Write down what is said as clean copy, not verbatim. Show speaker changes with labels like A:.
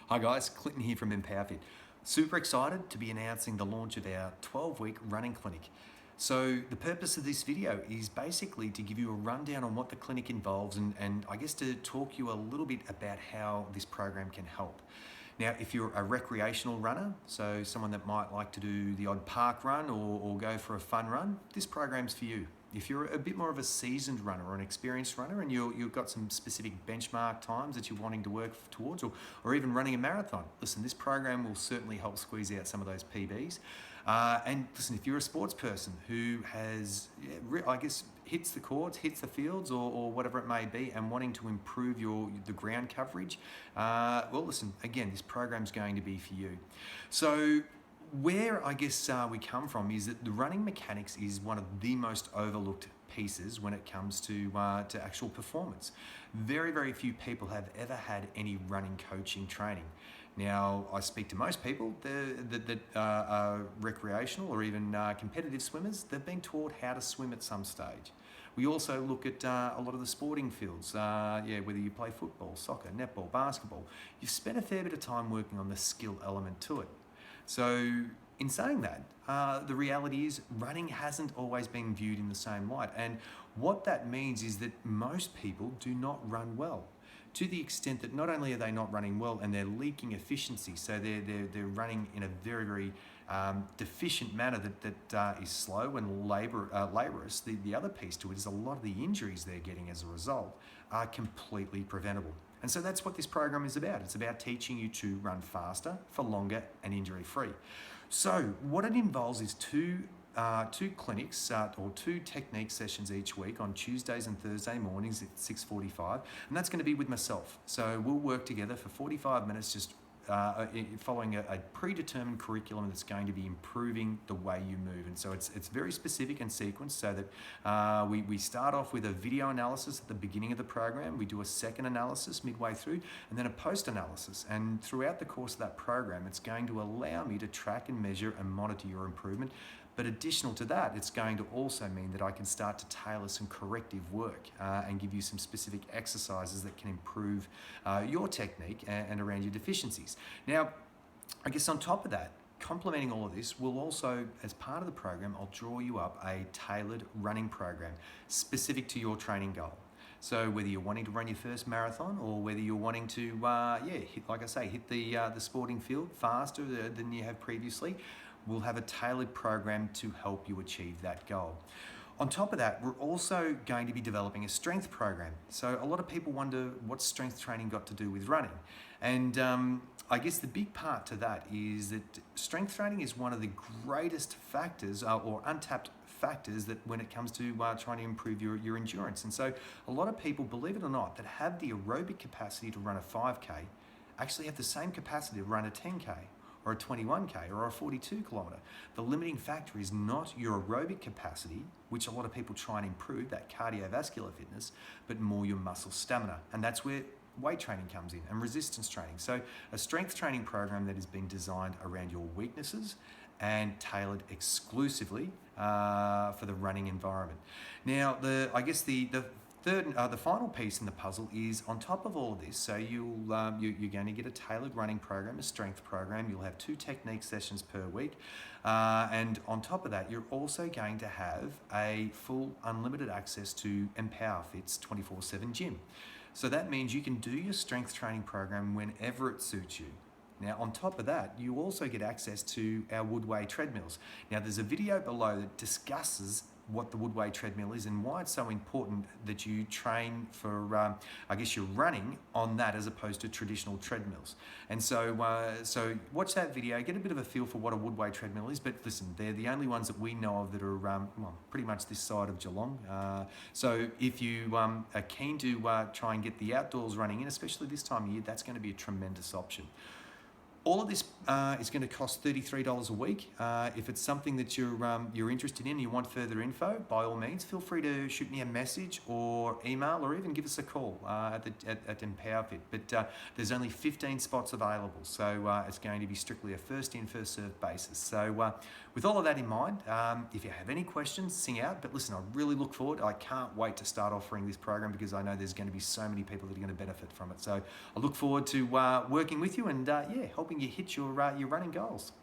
A: Hi guys, Clinton here from EmpowerFit. Super excited to be announcing the launch of our 12-week running clinic. So the purpose of this video is basically to give you a rundown on what the clinic involves and I guess to talk you a little bit about how this program can help. Now, if you're a recreational runner, so someone that might like to do the odd park run or go for a fun run, this program's for you. If you're a bit more of a seasoned runner or an experienced runner and you've got some specific benchmark times that you're wanting to work towards or even running a marathon, listen, this program will certainly help squeeze out some of those PBs. And listen, if you're a sports person who has, I guess, hits the courts, hits the fields or whatever it may be and wanting to improve the ground coverage, well, listen, again, this program's going to be for you. So where I guess we come from is that the running mechanics is one of the most overlooked pieces when it comes to actual performance. Very, very few people have ever had any running coaching training. Now, I speak to most people that are recreational or even competitive swimmers. They've been taught how to swim at some stage. We also look at a lot of the sporting fields, whether you play football, soccer, netball, basketball. You've spent a fair bit of time working on the skill element to it. So in saying that, the reality is running hasn't always been viewed in the same light. And what that means is that most people do not run well, to the extent that not only are they not running well and they're leaking efficiency, so they're running in a very, very deficient manner that is slow and laborious. The other piece to it is a lot of the injuries they're getting as a result are completely preventable. And so that's what this program is about. It's about teaching you to run faster, for longer, and injury-free. So what it involves is two clinics or two technique sessions each week on Tuesdays and Thursday mornings at 6:45, and that's going to be with myself. So we'll work together for 45 minutes just following a predetermined curriculum that's going to be improving the way you move. And so it's very specific and sequenced so that we start off with a video analysis at the beginning of the program. We do a second analysis midway through and then a post analysis. And throughout the course of that program, it's going to allow me to track and measure and monitor your improvement. But additional to that, it's going to also mean that I can start to tailor some corrective work and give you some specific exercises that can improve your technique and around your deficiencies. Now, I guess on top of that, complementing all of this, we'll also, as part of the program, I'll draw you up a tailored running program specific to your training goal. So whether you're wanting to run your first marathon or whether you're wanting to, hit the sporting field faster than you have previously, we'll have a tailored program to help you achieve that goal. On top of that, we're also going to be developing a strength program. So a lot of people wonder what's strength training got to do with running? And I guess the big part to that is that strength training is one of the greatest factors or untapped factors that when it comes to trying to improve your endurance. And so a lot of people, believe it or not, that have the aerobic capacity to run a 5K actually have the same capacity to run a 10K or a 21K or a 42 kilometer. The limiting factor is not your aerobic capacity, which a lot of people try and improve, that cardiovascular fitness, but more your muscle stamina. And that's where weight training comes in and resistance training. So a strength training program that has been designed around your weaknesses and tailored exclusively for the running environment. Now, the final piece in the puzzle is on top of all of this. So you're going to get a tailored running program, a strength program. You'll have 2 technique sessions per week, and on top of that, you're also going to have a full unlimited access to EmpowerFit's 24/7 gym. So that means you can do your strength training program whenever it suits you. Now, on top of that, you also get access to our Woodway treadmills. Now, there's a video below that discusses what the Woodway treadmill is and why it's so important that you train for, your running on that as opposed to traditional treadmills. And so watch that video, get a bit of a feel for what a Woodway treadmill is. But listen, they're the only ones that we know of that are pretty much this side of Geelong. So if you are keen to try and get the outdoors running in, especially this time of year, that's going to be a tremendous option. All of this is going to cost $33 a week. If it's something that you're interested in and you want further info, by all means, feel free to shoot me a message or email or even give us a call at EmpowerFit. But there's only 15 spots available, so it's going to be strictly a first in, first served basis. So with all of that in mind, if you have any questions, sing out. But listen, I really look forward. I can't wait to start offering this program because I know there's going to be so many people that are going to benefit from it. So I look forward to working with you and helping you hit your running goals.